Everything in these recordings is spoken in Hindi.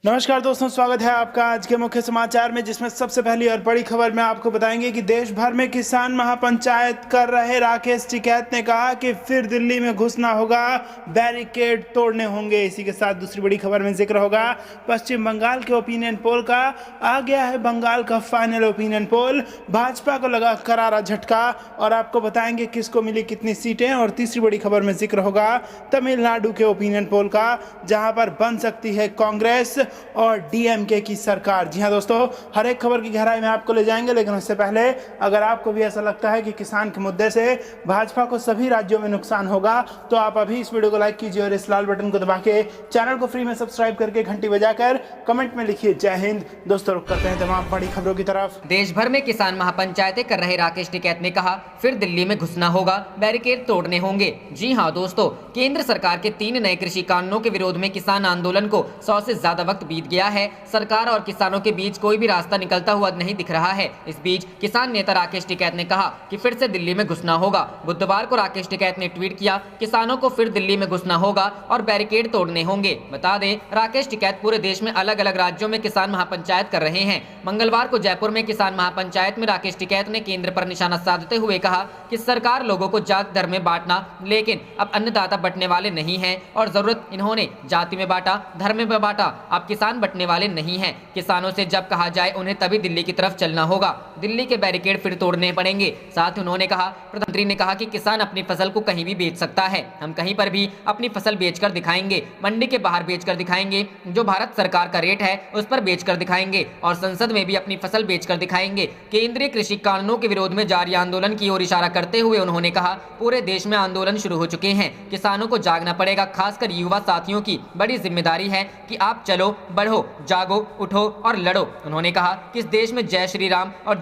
नमस्कार दोस्तों, स्वागत है आपका आज के मुख्य समाचार में, जिसमें सबसे पहली और बड़ी खबर में आपको बताएंगे कि देश भर में किसान महापंचायत कर रहे राकेश टिकैत ने कहा कि फिर दिल्ली में घुसना होगा, बैरिकेड तोड़ने होंगे। इसी के साथ दूसरी बड़ी खबर में जिक्र होगा पश्चिम बंगाल के ओपिनियन पोल का। आ गया है बंगाल का फाइनल ओपिनियन पोल, भाजपा को लगा करारा झटका और आपको बताएंगे किसको मिली कितनी सीटें। और तीसरी बड़ी खबर में जिक्र होगा तमिलनाडु के ओपिनियन पोल का, जहां पर बन सकती है कांग्रेस और डीएमके की सरकार। जी हां दोस्तों, हर एक खबर की गहराई में आपको ले जाएंगे, लेकिन उससे पहले अगर आपको भी ऐसा लगता है कि किसान के मुद्दे से भाजपा को सभी राज्यों में नुकसान होगा, तो आप अभी इस वीडियो को लाइक कीजिए और इस लाल बटन को दबा के चैनल को फ्री में सब्सक्राइब करके घंटी बजाकर कमेंट में लिखिए जय हिंद। दोस्तों, रुक करते हैं तमाम बड़ी खबरों की तरफ। देश भर में किसान महापंचायतें कर रहे राकेश टिकैत ने कहा, फिर दिल्ली में घुसना होगा, बैरिकेड तोड़ने होंगे। जी हां दोस्तों, केंद्र सरकार के 3 नए कृषि कानूनों के विरोध में किसान आंदोलन को 100 से ज्यादा वक्त बीत गया है। सरकार और किसानों के बीच कोई भी रास्ता निकलता हुआ नहीं दिख रहा है। इस बीच किसान नेता राकेश टिकैत ने कहा कि फिर से दिल्ली में घुसना होगा। बुधवार को राकेश टिकैत ने ट्वीट किया, किसानों को फिर दिल्ली में घुसना होगा और बैरिकेड तोड़ने होंगे। बता दें, राकेश टिकैत पूरे देश में अलग अलग राज्यों में किसान महापंचायत कर रहे हैं। मंगलवार को जयपुर में किसान महापंचायत में राकेश टिकैत ने केंद्र पर निशाना साधते हुए कहा कि सरकार लोगों को जात धर्म में बांटना, लेकिन अब अन्नदाता बंटने वाले नहीं है और जरूरत इन्होंने जाति में बांटा, धर्म में बांटा, अब किसान बंटने वाले नहीं है। किसानों से जब कहा जाए उन्हें तभी दिल्ली की तरफ चलना होगा, दिल्ली के बैरिकेड फिर तोड़ने पड़ेंगे। साथ ही उन्होंने कहा, प्रधानमंत्री ने कहा कि किसान अपनी फसल को कहीं भी बेच सकता है, हम कहीं पर भी अपनी फसल बेचकर दिखाएंगे, मंडी के बाहर बेचकर दिखाएंगे, जो भारत सरकार का रेट है उस पर बेचकर दिखाएंगे और संसद में भी अपनी फसल बेचकर दिखाएंगे। केंद्रीय कृषि कानूनों के विरोध में जारी आंदोलन की ओर इशारा करते हुए उन्होंने कहा, पूरे देश में आंदोलन शुरू हो चुके हैं, किसानों को जागना पड़ेगा, खासकर युवा साथियों की बड़ी जिम्मेदारी है कि आप चलो, बढ़ो, जागो, उठो और लड़ो। उन्होंने कहा कि इस देश में जय श्री राम और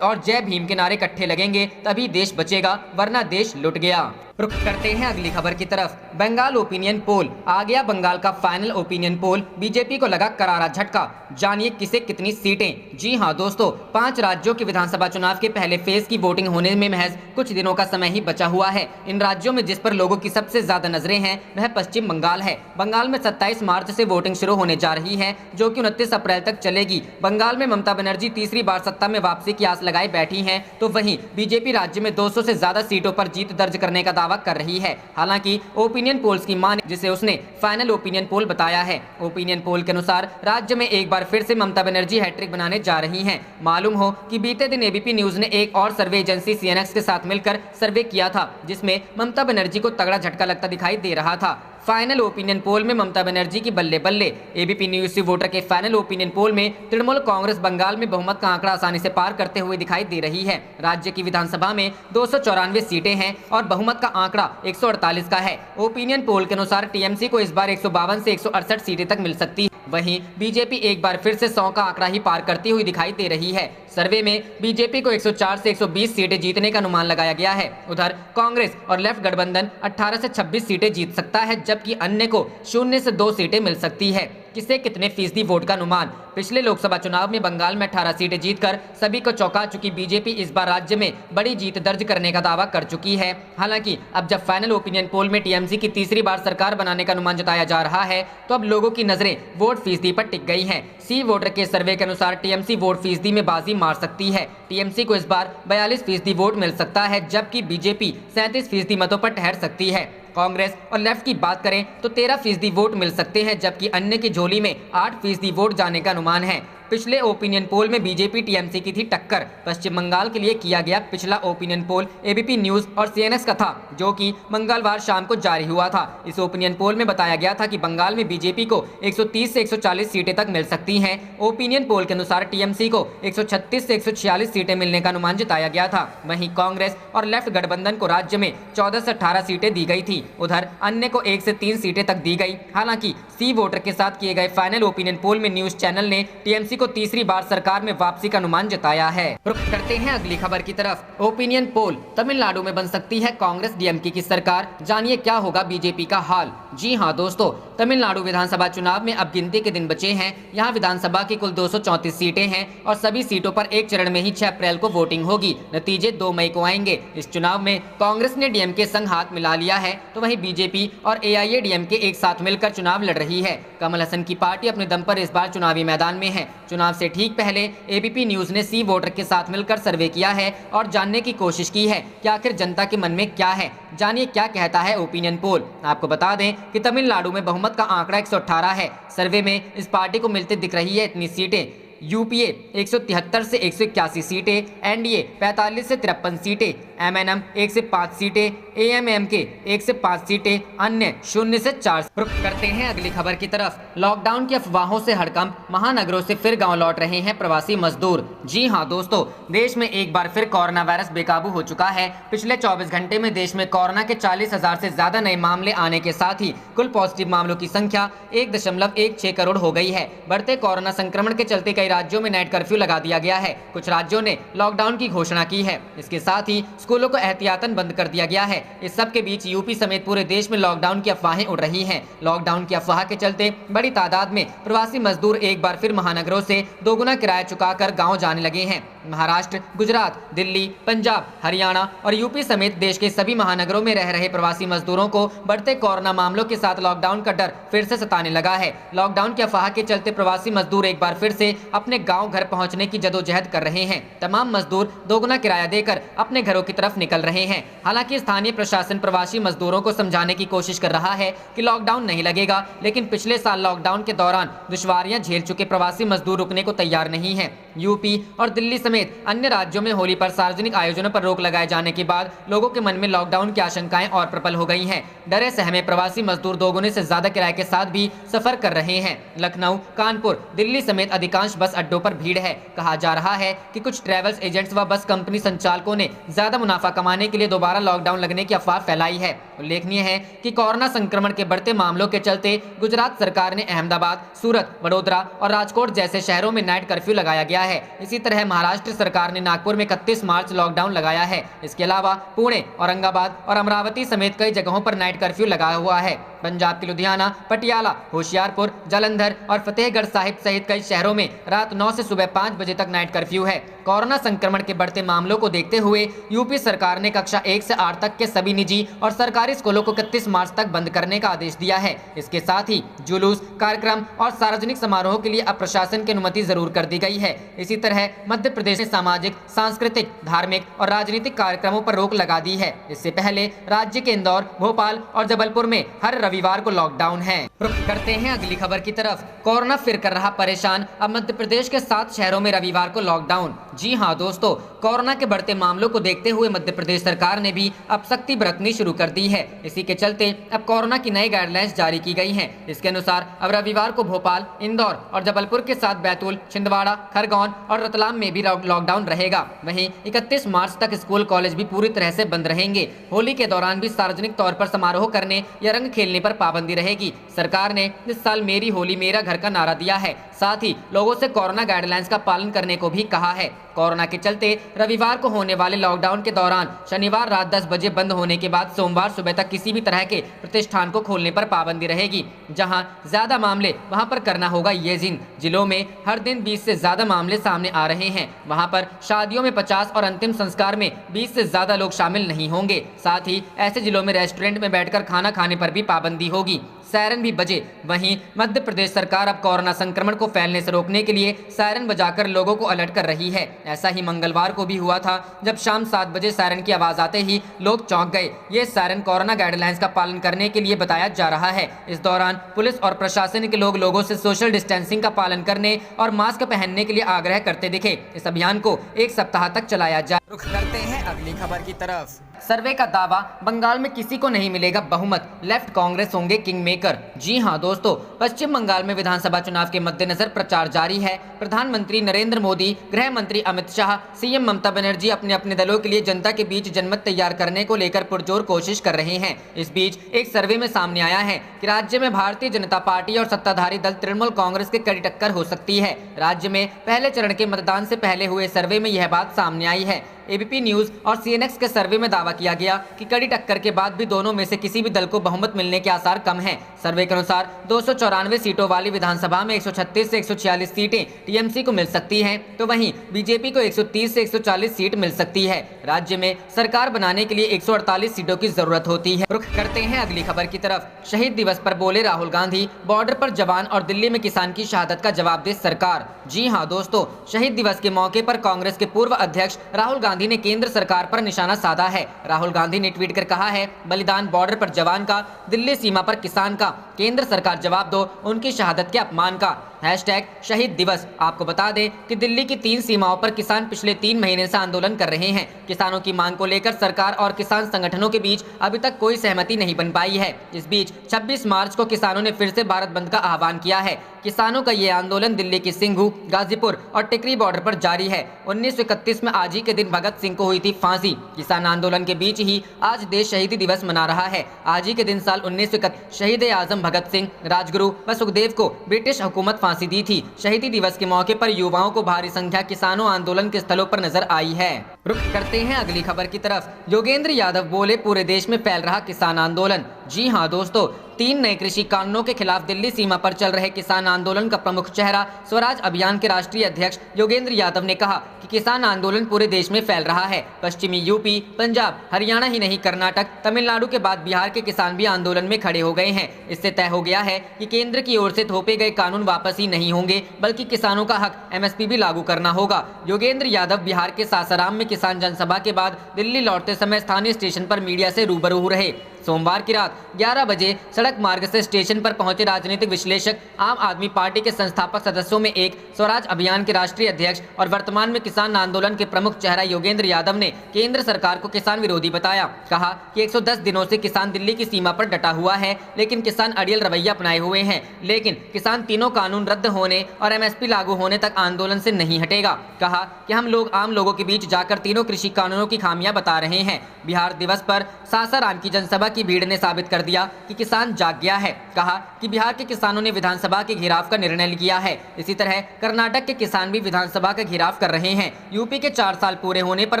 जय भीम के नारे इकट्ठे लगेंगे, तभी देश बचेगा, वरना देश लुट गया। रुख करते हैं अगली खबर की तरफ। बंगाल ओपिनियन पोल, आ गया बंगाल का फाइनल ओपिनियन पोल, बीजेपी को लगा करारा झटका, जानिए किसे कितनी सीटें। जी हां दोस्तों, 5 राज्यों के विधानसभा चुनाव के पहले फेज की वोटिंग होने में महज कुछ दिनों का समय ही बचा हुआ है। इन राज्यों में जिस पर लोगों की सबसे ज्यादा नजरें हैं वह पश्चिम बंगाल है। बंगाल में 27 मार्च से वोटिंग शुरू होने जा रही है, जो कि 29 अप्रैल तक चलेगी। बंगाल में ममता बनर्जी तीसरी बार सत्ता में वापसी की आस लगाए बैठी हैं, तो वहीं बीजेपी राज्य में 200 से ज्यादा सीटों पर जीत दर्ज करने का दावा कर रही है। हालांकि ओपिनियन पोल्स की माने जिसे उसने फाइनल ओपिनियन पोल बताया है, ओपिनियन पोल के अनुसार राज्य में एक बार फिर से ममता बनर्जी हैट्रिक बनाने जा रही हैं। मालूम हो कि बीते दिन एबीपी न्यूज ने एक और सर्वे एजेंसी सीएनएक्स के साथ मिलकर सर्वे किया था, जिसमें ममता बनर्जी को तगड़ा झटका लगता दिखाई दे रहा था। फाइनल ओपिनियन पोल में ममता बनर्जी की बल्ले बल्ले। एबीपी न्यूज सी वोटर के फाइनल ओपिनियन पोल में तृणमूल कांग्रेस बंगाल में बहुमत का आंकड़ा आसानी से पार करते हुए दिखाई दे रही है। राज्य की विधानसभा में 294 सीटें हैं और बहुमत का आंकड़ा 148 का है। ओपिनियन पोल के अनुसार टीएमसी को इस बार 152 से 168 सीटें तक मिल सकती है। वहीं बीजेपी एक बार फिर से 100 का आंकड़ा ही पार करती हुई दिखाई दे रही है। सर्वे में बीजेपी को 104 से 120 सीटें जीतने का अनुमान लगाया गया है। उधर कांग्रेस और लेफ्ट गठबंधन 18 से 26 सीटें जीत सकता है, जबकि अन्य को 0 से 2 सीटें मिल सकती है। किसे कितने फीसदी वोट का अनुमान। पिछले लोकसभा चुनाव में बंगाल में 18 सीटें जीतकर सभी को चौंका चुकी बीजेपी इस बार राज्य में बड़ी जीत दर्ज करने का दावा कर चुकी है। हालांकि अब जब फाइनल ओपिनियन पोल में टीएमसी की तीसरी बार सरकार बनाने का अनुमान जताया जा रहा है, तो अब लोगों की नजरें वोट फीसदी पर टिक गई हैं। सी वोटर के सर्वे के अनुसार टीएमसी वोट फीसदी में बाजी मार सकती है। टीएमसी को इस बार 42% वोट मिल सकता है, जबकि बीजेपी 37% मतों पर ठहर सकती है। कांग्रेस और लेफ्ट की बात करें तो 13% वोट मिल सकते हैं, जबकि अन्य की झोली में 8% वोट जाने का अनुमान है। पिछले ओपिनियन पोल में बीजेपी टीएमसी की थी टक्कर। पश्चिम बंगाल के लिए किया गया पिछला ओपिनियन पोल एबीपी न्यूज और सीएनएक्स का था, जो कि मंगलवार शाम को जारी हुआ था। इस ओपिनियन पोल में बताया गया था कि बंगाल में बीजेपी को 130 से 140 सीटें तक मिल सकती हैं। ओपिनियन पोल के अनुसार टीएमसी को 136 से 146 सीटें मिलने का अनुमान जताया गया था। वहीं कांग्रेस और लेफ्ट गठबंधन को राज्य में 14 से 18 सीटें दी गई थी। उधर अन्य को 1 से 3 सीटें तक दी गई। हालांकि सी वोटर के साथ किए गए फाइनल ओपिनियन पोल में न्यूज चैनल ने टीएमसी को तीसरी बार सरकार में वापसी का अनुमान जताया है। रुख करते हैं अगली खबर की तरफ। ओपिनियन पोल, तमिलनाडु में बन सकती है कांग्रेस डीएमके की सरकार, जानिए क्या होगा बीजेपी का हाल। जी हां दोस्तों, तमिलनाडु विधानसभा चुनाव में अब गिनती के दिन बचे हैं। यहां विधानसभा की कुल 234 सीटें हैं और सभी सीटों पर एक चरण में ही 6 अप्रैल को वोटिंग होगी। नतीजे 2 मई को आएंगे। इस चुनाव में कांग्रेस ने डीएमके संग हाथ मिला लिया है, तो वहीं बीजेपी और एआईएडीएमके एक साथ मिलकर चुनाव लड़ रही है। कमल हसन की पार्टी अपने दम पर इस बार चुनावी मैदान में है। चुनाव से ठीक पहले एबीपी न्यूज ने सी वोटर के साथ मिलकर सर्वे किया है और जानने की कोशिश की है कि आखिर जनता के मन में क्या है। जानिए क्या कहता है ओपिनियन पोल। आपको बता दें कि तमिलनाडु में बहुमत का आंकड़ा 118 है। सर्वे में इस पार्टी को मिलते दिख रही है इतनी सीटें। यूपीए 173 से 181 सीटें, एनडीए 45 से 53 सीटें, एमएनएम 1 से 5 सीटें, एएमएमके 1 से 5 सीटें, अन्य 0 से 4। रुक करते हैं अगली खबर की तरफ। लॉकडाउन की अफवाहों से हड़कंप, महानगरों से फिर गांव लौट रहे हैं प्रवासी मजदूर। जी हां दोस्तों, देश में एक बार फिर कोरोना वायरस बेकाबू हो चुका है। पिछले 24 घंटे में देश में कोरोना के 40,000 से ज्यादा नए मामले आने के साथ ही कुल पॉजिटिव मामलों की संख्या 1.16 करोड़ हो गई है। बढ़ते कोरोना संक्रमण के चलते कई राज्यों में नाइट कर्फ्यू लगा दिया गया है। कुछ राज्यों ने लॉकडाउन की घोषणा की है। इसके साथ ही स्कूलों को एहतियातन बंद कर दिया गया है। इस सब के बीच यूपी समेत पूरे देश में लॉकडाउन की अफवाहें उड़ रही हैं। लॉकडाउन की अफवाह के चलते बड़ी तादाद में प्रवासी मजदूर एक बार फिर महानगरों से दोगुना किराया चुकाकर गांव जाने लगे हैं। महाराष्ट्र, गुजरात, दिल्ली, पंजाब, हरियाणा और यूपी समेत देश के सभी महानगरों में रह रहे प्रवासी मजदूरों को बढ़ते कोरोना मामलों के साथ लॉकडाउन का डर फिर से सताने लगा है। लॉकडाउन की अफवाह के चलते प्रवासी मजदूर एक बार फिर से अपने गांव घर पहुंचने की जदोजहद कर रहे हैं। तमाम मजदूर दोगुना किराया देकर अपने घरों की तरफ निकल रहे हैं। हालांकि स्थानीय प्रशासन प्रवासी मजदूरों को समझाने की कोशिश कर रहा है कि लॉकडाउन नहीं लगेगा, लेकिन पिछले साल लॉकडाउन के दौरान दुश्वारियां झेल चुके प्रवासी मजदूर रुकने को तैयार नहीं है। यूपी और दिल्ली समेत अन्य राज्यों में होली पर सार्वजनिक आयोजनों पर रोक लगाए जाने के बाद लोगों के मन में लॉकडाउन की आशंकाएं और प्रबल हो गई हैं। डरे सहमे प्रवासी मजदूर दोगुने से ज्यादा किराए के साथ भी सफर कर रहे हैं। लखनऊ, कानपुर, दिल्ली समेत अधिकांश बस अड्डों पर भीड़ है। कहा जा रहा है कि कुछ ट्रैवल्स एजेंट्स व बस कंपनी संचालकों ने ज्यादा मुनाफा कमाने के लिए दोबारा लॉकडाउन लगने की अफवाह फैलाई है। उल्लेखनीय है कि कोरोना संक्रमण के बढ़ते मामलों के चलते गुजरात सरकार ने अहमदाबाद, सूरत, वडोदरा और राजकोट जैसे शहरों में नाइट कर्फ्यू लगाया गया है। इसी तरह महाराष्ट्र सरकार ने नागपुर में 31 मार्च लॉकडाउन लगाया है। इसके अलावा पुणे, औरंगाबाद और अमरावती समेत कई जगहों पर नाइट कर्फ्यू लगाया हुआ है। पंजाब के लुधियाना, पटियाला, होशियारपुर, जालंधर और फतेहगढ़ साहिब सहित कई शहरों में रात 9 से सुबह 5 बजे तक नाइट कर्फ्यू है। कोरोना संक्रमण के बढ़ते मामलों को देखते हुए यूपी सरकार ने कक्षा 1 से 8 तक के सभी निजी और सरकारी स्कूलों को 31 मार्च तक बंद करने का आदेश दिया है। इसके साथ ही जुलूस, कार्यक्रम और सार्वजनिक समारोह के लिए अब प्रशासन की अनुमति जरूर कर दी गई है। इसी तरह मध्य प्रदेश ने सामाजिक, सांस्कृतिक, धार्मिक और राजनीतिक कार्यक्रमों पर रोक लगा दी है। इससे पहले राज्य के इंदौर, भोपाल और जबलपुर में हर रविवार को लॉकडाउन है। रुक करते हैं अगली खबर की तरफ। कोरोना फिर कर रहा परेशान, अब मध्य प्रदेश के 7 शहरों में रविवार को लॉकडाउन। जी हां दोस्तों, कोरोना के बढ़ते मामलों को देखते हुए मध्य प्रदेश सरकार ने भी अब सख्ती बरतनी शुरू कर दी है। इसी के चलते अब कोरोना की नई गाइडलाइंस जारी की गई हैं। इसके अनुसार अब रविवार को भोपाल, इंदौर और जबलपुर के साथ बैतूल, छिंदवाड़ा, खरगोन और रतलाम में भी लॉकडाउन रहेगा। वहीं 31 मार्च तक स्कूल, कॉलेज भी पूरी तरह से बंद रहेंगे। होली के दौरान भी सार्वजनिक तौर पर समारोह करने या रंग खेलने पर पाबंदी रहेगी। सरकार ने इस साल मेरी होली मेरा घर का नारा दिया है। साथ ही लोगों से कोरोना गाइडलाइंस का पालन करने को भी कहा है। कोरोना के चलते रविवार को होने वाले लॉकडाउन के दौरान शनिवार रात 10 बजे बंद होने के बाद सोमवार सुबह तक किसी भी तरह के प्रतिष्ठान को खोलने पर पाबंदी रहेगी। जहां ज्यादा मामले वहां पर करना होगा ये जिलों में हर दिन 20 से ज्यादा मामले सामने आ रहे हैं, वहां पर शादियों में 50 और अंतिम संस्कार में 20 से ज्यादा लोग शामिल नहीं होंगे। साथ ही ऐसे जिलों में रेस्टोरेंट में बैठकर खाना खाने पर भी पाबंदी होगी। सायरन भी बजे। वहीं मध्य प्रदेश सरकार अब कोरोना संक्रमण को फैलने से रोकने के लिए सायरन बजाकर लोगों को अलर्ट कर रही है। ऐसा ही मंगलवार को भी हुआ था, जब शाम 7 बजे सायरन की आवाज आते ही लोग चौंक गए। ये सायरन कोरोना गाइडलाइंस का पालन करने के लिए बताया जा रहा है। इस दौरान पुलिस और प्रशासन के लोगों से सोशल डिस्टेंसिंग का पालन करने और मास्क पहनने के लिए आग्रह करते दिखे। इस अभियान को 1 सप्ताह तक चलाया जाए। रुख करते हैं अगली खबर की तरफ। सर्वे का दावा, बंगाल में किसी को नहीं मिलेगा बहुमत, लेफ्ट कांग्रेस होंगे किंग मेकर। जी हां दोस्तों, पश्चिम बंगाल में विधानसभा चुनाव के मद्देनजर प्रचार जारी है। प्रधानमंत्री नरेंद्र मोदी, गृह मंत्री अमित शाह, सीएम ममता बनर्जी अपने अपने दलों के लिए जनता के बीच जनमत तैयार करने को लेकर पुरजोर कोशिश कर रहे हैं। इस बीच एक सर्वे में सामने आया है कि राज्य में भारतीय जनता पार्टी और सत्ताधारी दल तृणमूल कांग्रेस की कड़ी टक्कर हो सकती है। राज्य में पहले चरण के मतदान से पहले हुए सर्वे में यह बात सामने आई है। एबीपी न्यूज और सीएनएक्स के सर्वे में दावा किया गया कि कड़ी टक्कर के बाद भी दोनों में से किसी भी दल को बहुमत मिलने के आसार कम हैं। सर्वे के अनुसार 294 सीटों वाली विधानसभा में 136 से 146 सीटें टीएमसी को मिल सकती हैं, तो वहीं बीजेपी को 130 से 140 सीट मिल सकती है। राज्य में सरकार बनाने के लिए 148 सीटों की जरूरत होती है। रुख करते हैं अगली खबर की तरफ। शहीद दिवस पर बोले राहुल गांधी, बॉर्डर पर जवान और दिल्ली में किसान की शहादत का जवाब दे सरकार। जी हां दोस्तों, शहीद दिवस के मौके पर कांग्रेस के पूर्व अध्यक्ष राहुल गांधी ने केंद्र सरकार पर निशाना साधा है। राहुल गांधी ने ट्वीट कर कहा है, बलिदान बॉर्डर पर जवान का, दिल्ली सीमा पर किसान का, केंद्र सरकार जवाब दो उनकी शहादत के अपमान का। हैशटैग शहीद दिवस। आपको बता दें कि दिल्ली की 3 सीमाओं पर किसान पिछले 3 महीने से आंदोलन कर रहे हैं। किसानों की मांग को लेकर सरकार और किसान संगठनों के बीच अभी तक कोई सहमति नहीं बन पाई है। इस बीच 26 मार्च को किसानों ने फिर से भारत बंद का आह्वान किया है। किसानों का ये आंदोलन दिल्ली की सिंघू, गाजीपुर और टिकरी बॉर्डर पर जारी है। 1931 में आज ही के दिन भगत सिंह को हुई थी फांसी। किसान आंदोलन के बीच ही आज देश शहीदी दिवस मना रहा है। आज ही के दिन साल 1931 शहीद आजम भगत सिंह, राजगुरु व सुखदेव को ब्रिटिश हुकूमत फांसी दी थी। शहीदी दिवस के मौके पर युवाओं को भारी संख्या किसानों आंदोलन के स्थलों पर नजर आई है। रुख करते हैं अगली खबर की तरफ। योगेंद्र यादव बोले, पूरे देश में फैल रहा किसान आंदोलन। जी हां दोस्तों, 3 नए कृषि कानूनों के खिलाफ दिल्ली सीमा पर चल रहे किसान आंदोलन का प्रमुख चेहरा स्वराज अभियान के राष्ट्रीय अध्यक्ष योगेंद्र यादव ने कहा कि किसान आंदोलन पूरे देश में फैल रहा है। पश्चिमी यूपी, पंजाब, हरियाणा ही नहीं, कर्नाटक, तमिलनाडु के बाद बिहार के किसान भी आंदोलन में खड़े हो गए हैं। इससे तय हो गया है कि केंद्र की ओर से थोपे गए कानून वापस ही नहीं होंगे, बल्कि किसानों का हक एमएसपी भी लागू करना होगा। योगेंद्र यादव बिहार के सासाराम में किसान जनसभा के बाद दिल्ली लौटते समय स्थानीय स्टेशन पर मीडिया से रूबरू रहे। सोमवार की रात 11 बजे सड़क मार्ग से स्टेशन पर पहुंचे राजनीतिक विश्लेषक, आम आदमी पार्टी के संस्थापक सदस्यों में एक स्वराज अभियान के राष्ट्रीय अध्यक्ष और वर्तमान में किसान आंदोलन के प्रमुख चेहरा योगेंद्र यादव ने केंद्र सरकार को किसान विरोधी बताया। कहा कि 110 दिनों से किसान दिल्ली की सीमा पर डटा हुआ है, लेकिन किसान अड़ियल रवैया अपनाए हुए हैं। लेकिन किसान तीनों कानून रद्द होने और एमएसपी लागू होने तक आंदोलन से नहीं हटेगा। कहा कि हम लोग आम लोगों के बीच जाकर तीनों कृषि कानूनों की खामियां बता रहे हैं। बिहार दिवस पर सासाराम की जनसभा की भीड़ ने साबित कर दिया कि किसान जाग गया है। कहा कि बिहार के किसानों ने विधानसभा के घेराव का निर्णय किया है। इसी तरह कर्नाटक के किसान भी विधानसभा का घेराव कर रहे हैं। यूपी के 4 साल पूरे होने पर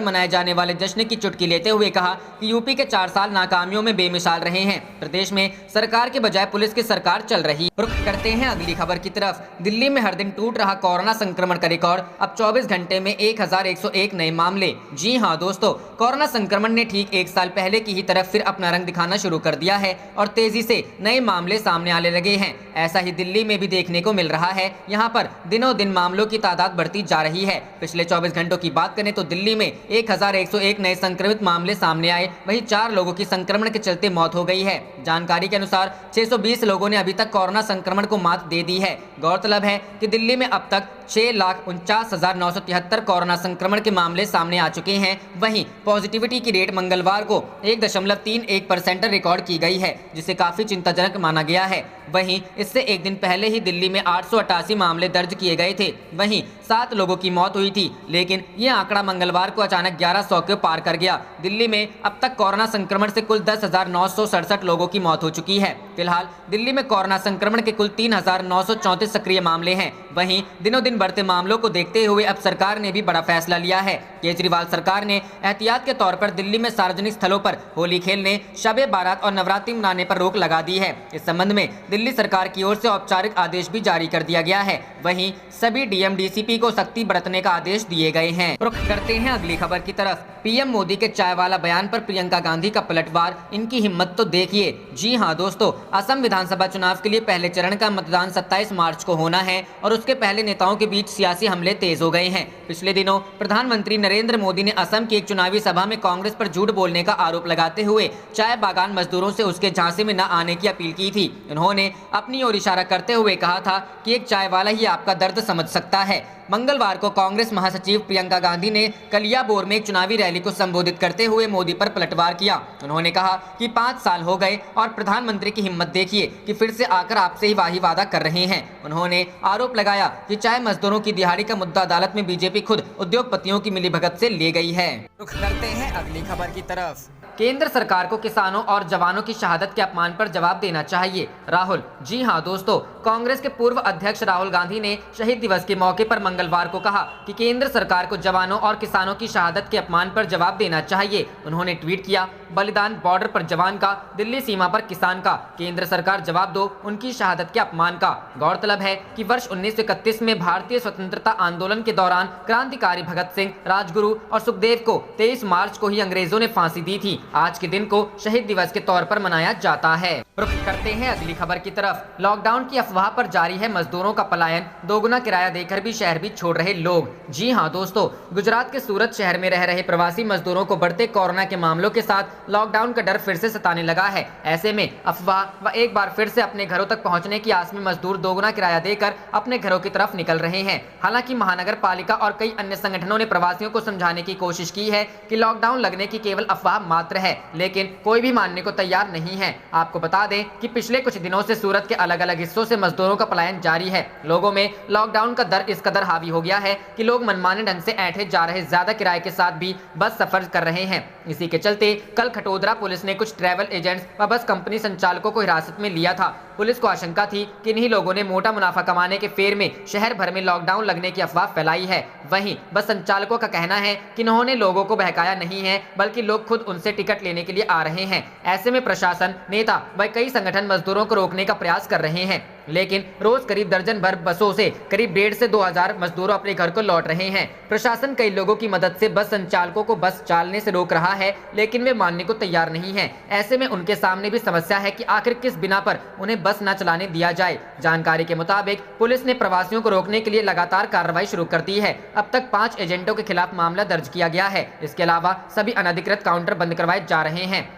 मनाए जाने वाले जश्न की चुटकी लेते हुए कहा कि यूपी के 4 साल नाकामियों में बेमिसाल रहे हैं। प्रदेश में सरकार के बजाय पुलिस की सरकार चल रही। रुख करते हैं अगली खबर की तरफ। दिल्ली में हर दिन टूट रहा कोरोना संक्रमण का रिकॉर्ड, अब 24 घंटे में 1101 नए मामले। जी हां दोस्तों, कोरोना संक्रमण ने ठीक 1 साल पहले की ही तरह फिर अपना रंग दिखाना शुरू कर दिया है और तेजी से नए मामले सामने आने लगे हैं। ऐसा ही दिल्ली में भी देखने को मिल रहा है। यहाँ पर दिनों दिन मामलों की तादाद बढ़ती जा रही है। पिछले 24 घंटों की बात करें तो दिल्ली में 1101 नए संक्रमित मामले सामने आए, वहीं 4 लोगों की संक्रमण के चलते मौत हो गई है। जानकारी के अनुसार 620 लोगों ने अभी तक कोरोना संक्रमण को मात दे दी है। गौरतलब है कि दिल्ली में अब तक 6,49,973 कोरोना संक्रमण के मामले सामने आ चुके हैं। वहीं पॉजिटिविटी की रेट मंगलवार को 1.31% रिकॉर्ड की गई है, जिसे काफी चिंताजनक माना गया है। वहीं इससे एक दिन पहले ही दिल्ली में 888 मामले दर्ज किए गए थे। वहीं 7 लोगों की मौत हुई थी, लेकिन यह आंकड़ा मंगलवार को अचानक 1100 को पार कर गया। दिल्ली में अब तक कोरोना संक्रमण से कुल 10,967 लोगों की मौत हो चुकी है। फिलहाल दिल्ली में कोरोना संक्रमण के कुल 3,934 सक्रिय मामले हैं। वहीं दिनों दिन बढ़ते मामलों को देखते हुए अब सरकार ने भी बड़ा फैसला लिया है। केजरीवाल सरकार ने एहतियात के तौर पर दिल्ली में सार्वजनिक स्थलों पर होली खेलने, शबे बारात और नवरात्रि मनाने पर रोक लगा दी है। इस संबंध में दिल्ली सरकार की ओर से औपचारिक आदेश भी जारी कर दिया गया है। वहीं सभी डीएम डीसीपी को सख्ती बरतने का आदेश दिए गए हैं। रुख करते हैं अगली खबर की तरफ। पीएम मोदी के चाय वाला बयान पर प्रियंका गांधी का पलटवार, इनकी हिम्मत तो देखिए। जी हां दोस्तों, असम विधानसभा चुनाव के लिए पहले चरण का मतदान 27 मार्च को होना है और उसके पहले नेताओं के बीच सियासी हमले तेज हो गए हैं। पिछले दिनों प्रधानमंत्री नरेंद्र मोदी ने असम की एक चुनावी सभा में कांग्रेस पर झूठ बोलने का आरोप लगाते हुए चाय बागान मजदूरों से उसके झांसे में न आने की अपील की थी। उन्होंने अपनी ओर इशारा करते हुए कहा था कि एक चाय वाला ही आपका दर्द समझ सकता है। मंगलवार को कांग्रेस महासचिव प्रियंका गांधी ने कलियाबोर में एक चुनावी रैली को संबोधित करते हुए मोदी पर पलटवार किया। उन्होंने कहा कि 5 साल हो गए और प्रधानमंत्री की हिम्मत देखिए कि फिर से आकर आपसे ही वाही वादा कर रहे हैं। उन्होंने आरोप लगाया कि चाय मजदूरों की दिहाड़ी का मुद्दा अदालत में बीजेपी खुद उद्योगपतियों की मिलीभगत से ले गई है। रुख करते हैं अगली खबर की तरफ। केंद्र सरकार को किसानों और जवानों की शहादत के अपमान पर जवाब देना चाहिए। राहुल। जी हां दोस्तों, कांग्रेस के पूर्व अध्यक्ष राहुल गांधी ने शहीद दिवस के मौके पर मंगलवार को कहा कि केंद्र सरकार को जवानों और किसानों की शहादत के अपमान पर जवाब देना चाहिए। उन्होंने ट्वीट किया, बलिदान बॉर्डर पर जवान का, दिल्ली सीमा पर किसान का, केंद्र सरकार जवाब दो उनकी शहादत के अपमान का। गौरतलब है कि वर्ष 1931 में भारतीय स्वतंत्रता आंदोलन के दौरान क्रांतिकारी भगत सिंह, राजगुरु और सुखदेव को 23 मार्च को ही अंग्रेजों ने फांसी दी थी। आज के दिन को शहीद दिवस के तौर पर मनाया जाता है। रुख करते हैं अगली खबर की तरफ। लॉकडाउन की अफवाह पर जारी है मजदूरों का पलायन, दोगुना किराया देकर भी शहर भी छोड़ रहे लोग। जी हां दोस्तों, गुजरात के सूरत शहर में रह रहे प्रवासी मजदूरों को बढ़ते कोरोना के मामलों के साथ लॉकडाउन का डर फिर से सताने लगा है। ऐसे में अफवाह व एक बार फिर से अपने घरों तक पहुंचने की आस में मजदूर दोगुना किराया देकर अपने घरों की तरफ निकल रहे हैं। हालांकि महानगर पालिका और कई अन्य संगठनों ने प्रवासियों को समझाने की कोशिश की है कि लॉकडाउन लगने की केवल अफवाह मात्र है, लेकिन कोई भी मानने को तैयार नहीं है। आपको बता दें कि पिछले कुछ दिनों से सूरत के अलग अलग हिस्सों से मजदूरों का पलायन जारी है। लोगों में लॉकडाउन का डर इस कदर हावी हो गया है कि लोग मनमाने ढंग से ऐंठे जा रहे ज्यादा किराए के साथ भी बस सफर कर रहे हैं। इसी के चलते कल खटोदरा पुलिस ने कुछ ट्रैवल एजेंट्स व बस कंपनी संचालकों को हिरासत में लिया था। पुलिस को आशंका थी कि इन्हीं लोगों ने मोटा मुनाफा कमाने के फेर में शहर भर में लॉकडाउन लगने की अफवाह फैलाई है। वहीं बस संचालकों का कहना है कि इन्होंने लोगों को बहकाया नहीं है, बल्कि लोग खुद उनसे टिकट लेने के लिए आ रहे हैं। ऐसे में प्रशासन, नेता व कई संगठन मजदूरों को रोकने का प्रयास कर रहे हैं, लेकिन रोज करीब दर्जन भर बसों से करीब 1,500 से 2,000 मजदूरों अपने घर को लौट रहे हैं। प्रशासन कई लोगों की मदद से बस संचालकों को बस चलाने से रोक रहा है, लेकिन वे मानने को तैयार नहीं है। ऐसे में उनके सामने भी समस्या है कि आखिर किस बिना पर उन्हें बस न चलाने दिया जाए। जानकारी के मुताबिक पुलिस ने प्रवासियों को रोकने के लिए लगातार कार्रवाई शुरू कर दी है। अब तक 5 एजेंटों के खिलाफ मामला दर्ज किया गया है। इसके अलावा सभी अनधिकृत काउंटर बंद करवाए जा रहे हैं।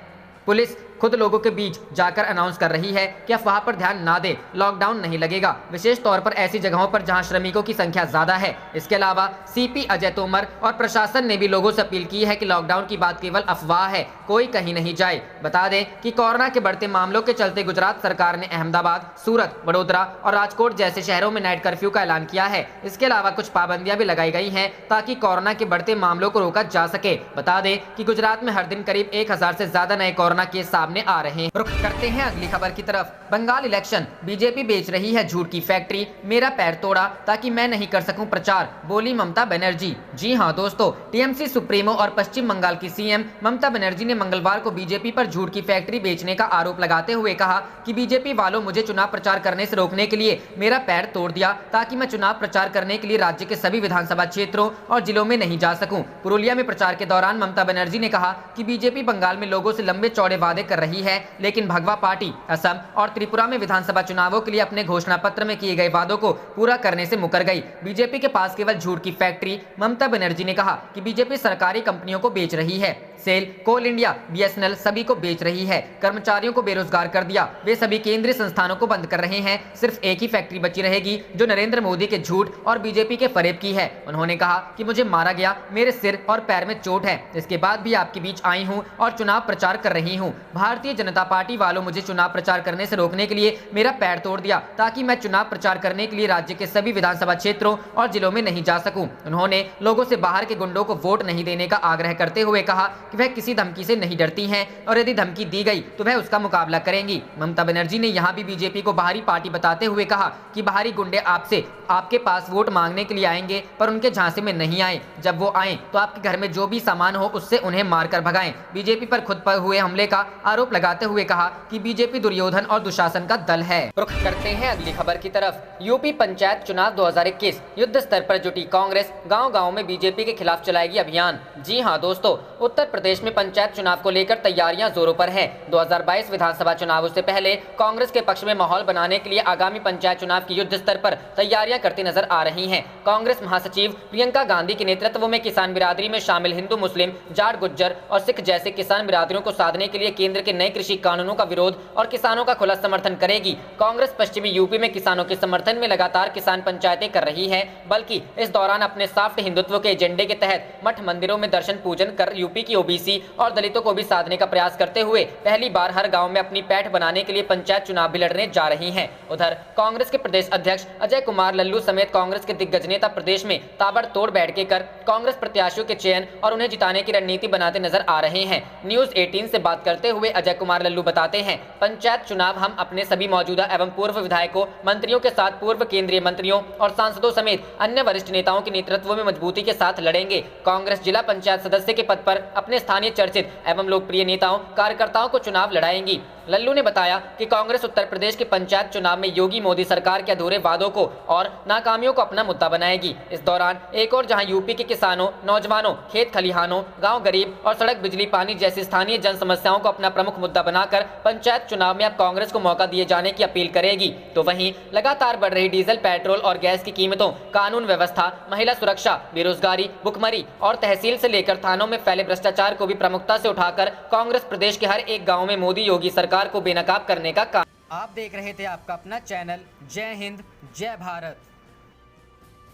पुलिस खुद लोगों के बीच जाकर अनाउंस कर रही है कि अफवाह पर ध्यान ना दे, लॉकडाउन नहीं लगेगा, विशेष तौर पर ऐसी जगहों पर जहां श्रमिकों की संख्या ज्यादा है। इसके अलावा सीपी अजय तोमर और प्रशासन ने भी लोगों से अपील की है कि लॉकडाउन की बात केवल अफवाह है, कोई कहीं नहीं जाए। बता दें कि कोरोना के बढ़ते मामलों के चलते गुजरात सरकार ने अहमदाबाद, सूरत, वडोदरा और राजकोट जैसे शहरों में नाइट कर्फ्यू का ऐलान किया है। इसके अलावा कुछ पाबंदियां भी लगाई गई हैं ताकि कोरोना के बढ़ते मामलों को रोका जा सके। बता दें कि गुजरात में हर दिन करीब 1,000 से ज्यादा नए कोरोना केस सामने आ रहे हैं। रुख करते हैं अगली खबर की तरफ। बंगाल इलेक्शन, बीजेपी बेच रही है झूठ की फैक्ट्री, मेरा पैर तोड़ा ताकि मैं नहीं कर सकूं प्रचार, बोली ममता बनर्जी। जी हां दोस्तों, टीएमसी सुप्रीमो और पश्चिम बंगाल की सीएम ममता बनर्जी ने मंगलवार को बीजेपी पर झूठ की फैक्ट्री बेचने का आरोप लगाते हुए कहा कि बीजेपी वालों मुझे चुनाव प्रचार करने से रोकने के लिए मेरा पैर तोड़ दिया ताकि मैं चुनाव प्रचार करने के लिए राज्य के सभी विधानसभा क्षेत्रों और जिलों में नहीं जा सकूं। पुरुलिया में प्रचार के दौरान ममता बनर्जी ने कहा कि बीजेपी बंगाल में लोगों से लंबे चौड़े वादे कर रही है, लेकिन भगवा पार्टी असम और त्रिपुरा में विधानसभा चुनावों के लिए अपने घोषणा पत्र में किए गए वादों को पूरा करने से मुकर गई। बीजेपी के पास केवल झूठ की फैक्ट्री। ममता बनर्जी ने कहा कि बीजेपी सरकारी कंपनियों को बेच रही है, सेल, कोल इंडिया, बीएसएनएल सभी को बेच रही है, कर्मचारियों को बेरोजगार कर दिया, वे सभी केंद्रीय संस्थानों को बंद कर रहे हैं। सिर्फ एक ही फैक्ट्री बची रहेगी जो नरेंद्र मोदी के झूठ और बीजेपी के फरेब की है। उन्होंने कहा कि मुझे मारा गया, मेरे सिर और पैर में चोट है, इसके बाद भी आपके बीच आई हूं और चुनाव प्रचार कर रही हूं। भारतीय जनता पार्टी वालों मुझे चुनाव प्रचार करने से रोकने के लिए मेरा पैर तोड़ दिया ताकि मैं चुनाव प्रचार करने के लिए राज्य के सभी विधानसभा क्षेत्रों और जिलों में नहीं जा सकूं। उन्होंने लोगों से बाहर के गुंडों को वोट नहीं देने का आग्रह करते हुए कहा कि वह किसी धमकी से नहीं डरती हैं और यदि धमकी दी गई तो वह उसका मुकाबला करेंगी। ममता बनर्जी ने यहां भी बीजेपी को बाहरी पार्टी बताते हुए कहा कि बाहरी गुंडे आपसे आपके पास वोट मांगने के लिए आएंगे, पर उनके झांसे में नहीं आए। जब वो आए तो आपके घर में जो भी सामान हो उससे उन्हें मारकर भगाएं। बीजेपी पर खुद पर हुए हमले का आरोप लगाते हुए कहा कि बीजेपी दुर्योधन और दुशासन का दल है। रुख करते हैं अगली खबर की तरफ। यूपी पंचायत चुनाव 2021, युद्ध स्तर पर जुटी कांग्रेस, गांव-गांव में बीजेपी के खिलाफ चलाएगी अभियान। जी हां दोस्तों, उत्तर प्रदेश में पंचायत चुनाव को लेकर तैयारियां जोरों पर है। 2022 विधानसभा चुनावों से पहले कांग्रेस के पक्ष में माहौल बनाने के लिए आगामी पंचायत चुनाव की युद्ध स्तर पर तैयारियां करती नजर आ रही हैं। कांग्रेस महासचिव प्रियंका गांधी के नेतृत्व में किसान बिरादरी में शामिल हिंदू, मुस्लिम, जाट, गुज्जर और सिख जैसे किसान बिरादरियों को साधने के लिए केंद्र केंद्र के नए कृषि कानूनों का विरोध और किसानों का खुला समर्थन करेगी। कांग्रेस पश्चिमी यूपी में किसानों के समर्थन में लगातार किसान पंचायतें कर रही है, बल्कि इस दौरान अपने सॉफ्ट हिंदुत्व के एजेंडे के तहत मठ मंदिरों में दर्शन पूजन कर यूपी की ओबीसी और दलितों को भी साधने का प्रयास करते हुए पहली बार हर गाँव में अपनी पैठ बनाने के लिए पंचायत चुनाव भी लड़ने जा रही है। उधर कांग्रेस के प्रदेश अध्यक्ष अजय कुमार लल्लू समेत कांग्रेस के दिग्गज नेता प्रदेश में ताबड़तोड़ बैठकें कर कांग्रेस प्रत्याशियों के चयन और उन्हें जिताने की रणनीति बनाते नजर आ रहे हैं। न्यूज 18 से बात करते हुए अजय कुमार लल्लू बताते हैं, पंचायत चुनाव हम अपने सभी मौजूदा एवं पूर्व विधायकों, मंत्रियों के साथ पूर्व केंद्रीय मंत्रियों और सांसदों समेत अन्य वरिष्ठ नेताओं के नेतृत्व में मजबूती के साथ लड़ेंगे। कांग्रेस जिला पंचायत सदस्य के पद पर अपने स्थानीय चर्चित एवं लोकप्रिय नेताओं, कार्यकर्ताओं को चुनाव लड़ाएंगी। लल्लू ने बताया कि कांग्रेस उत्तर प्रदेश के पंचायत चुनाव में योगी मोदी सरकार के अधूरे वादों को और नाकामियों को अपना मुद्दा बनाएगी। इस दौरान एक और जहां यूपी के किसानों, नौजवानों, खेत खलिहानों, गांव गरीब और सड़क, बिजली, पानी जैसी स्थानीय जन समस्याओं को अपना प्रमुख मुद्दा बनाकर पंचायत चुनाव में अब कांग्रेस को मौका दिए जाने की अपील करेगी। तो वहीं लगातार बढ़ रही डीजल, पेट्रोल और गैस की कीमतों, कानून व्यवस्था, महिला सुरक्षा, बेरोजगारी, भुखमरी और तहसील से लेकर थानों में फैले भ्रष्टाचार को भी प्रमुखता से उठाकर कांग्रेस प्रदेश के हर एक गाँव में मोदी योगी सरकार को बेनकाब करने का काम। आप देख रहे थे आपका अपना चैनल जय हिंद, जय भारत।